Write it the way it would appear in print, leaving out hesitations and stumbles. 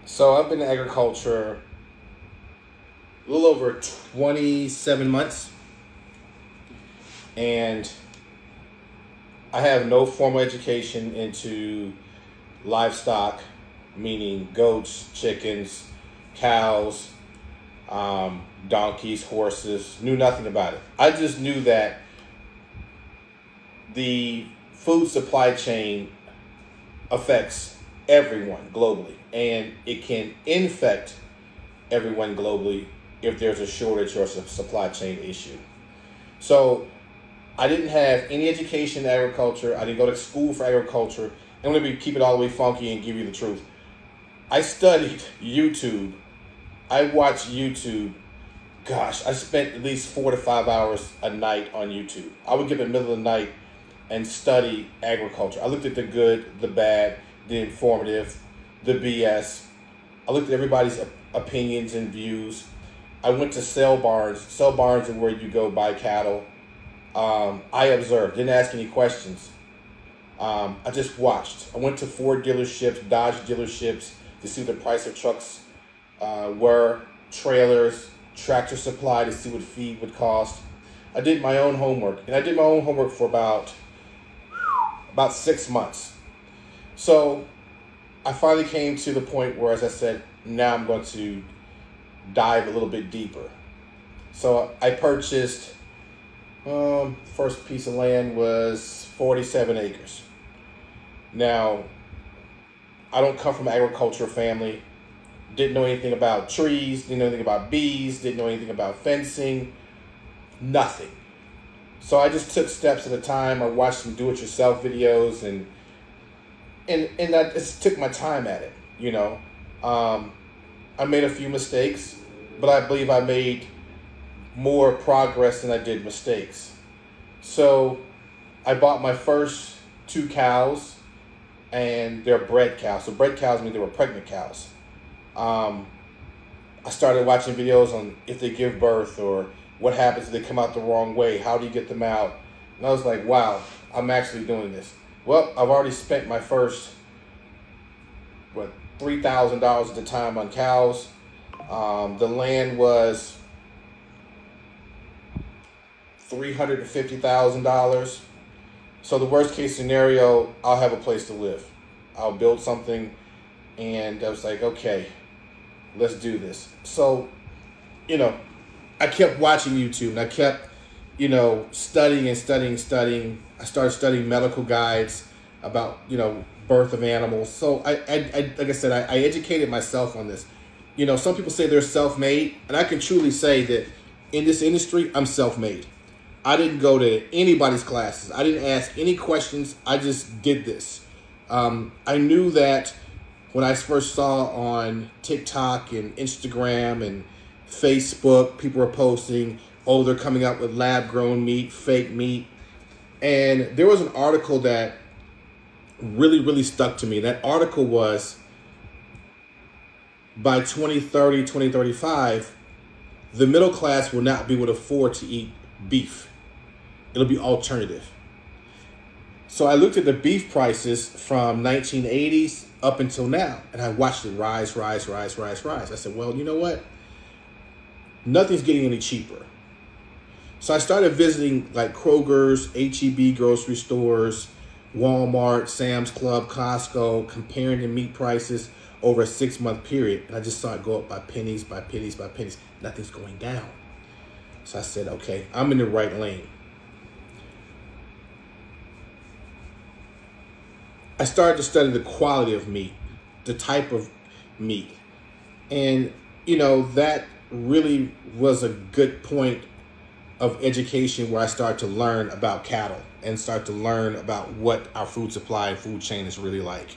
So I've been in agriculture a little over 27 months, and I have no formal education into livestock, meaning goats, chickens, cows, donkeys, horses. Knew nothing about it. I just knew that the food supply chain affects everyone globally, and it can infect everyone globally if there's a shortage or a supply chain issue. So I didn't have any education in agriculture. I didn't go to school for agriculture. I'm going to keep it all the way funky and give you the truth. I studied YouTube. I watched YouTube. Gosh, I spent at least 4 to 5 hours a night on YouTube. I would get in the middle of the night and study agriculture. I looked at the good, the bad, the informative, the BS. I looked at everybody's opinions and views. I went to sale barns. Sale barns are where you go buy cattle. I observed, didn't ask any questions. I just watched. I went to Ford dealerships, Dodge dealerships to see what the price of trucks were, trailers, tractor supply to see what feed would cost. I did my own homework, and I did my own homework for about 6 months. So I finally came to the point where, as I said, now I'm going to dive a little bit deeper. So I purchased, first piece of land was 47 acres. Now, I don't come from an agriculture family. Didn't know anything about trees, didn't know anything about bees, didn't know anything about fencing, nothing. So I just took steps at a time. I watched some do-it-yourself videos, and I just took my time at it, you know. I made a few mistakes, but I believe I made more progress than I did mistakes. So I bought my first 2 cows, and they're bred cows. So bred cows mean they were pregnant cows. I started watching videos on if they give birth or what happens if they come out the wrong way. How do you get them out? And I was like, wow, I'm actually doing this. Well, I've already spent my first, $3,000 at the time on cows. The land was $350,000. So the worst case scenario, I'll have a place to live. I'll build something, and I was like, okay, let's do this. So, I kept watching YouTube, and I kept, studying. I started studying medical guides about, birth of animals. So I like I said, I educated myself on this. Some people say they're self-made, and I can truly say that in this industry, I'm self-made. I didn't go to anybody's classes. I didn't ask any questions. I just did this. I knew that when I first saw on TikTok and Instagram and Facebook, people were posting, oh, they're coming out with lab-grown meat, fake meat. And there was an article that really, really stuck to me. That article was, by 2030, 2035, the middle class will not be able to afford to eat beef. It'll be alternative. So I looked at the beef prices from 1980s up until now, and I watched it rise. I said, well, you know what? Nothing's getting any cheaper. So I started visiting like Kroger's, H-E-B grocery stores, Walmart, Sam's Club, Costco, comparing the meat prices over a 6-month period. And I just saw it go up by pennies. Nothing's going down. So I said, okay, I'm in the right lane. I started to study the quality of meat, the type of meat. And, that really was a good point of education where I started to learn about cattle and start to learn about what our food supply and food chain is really like.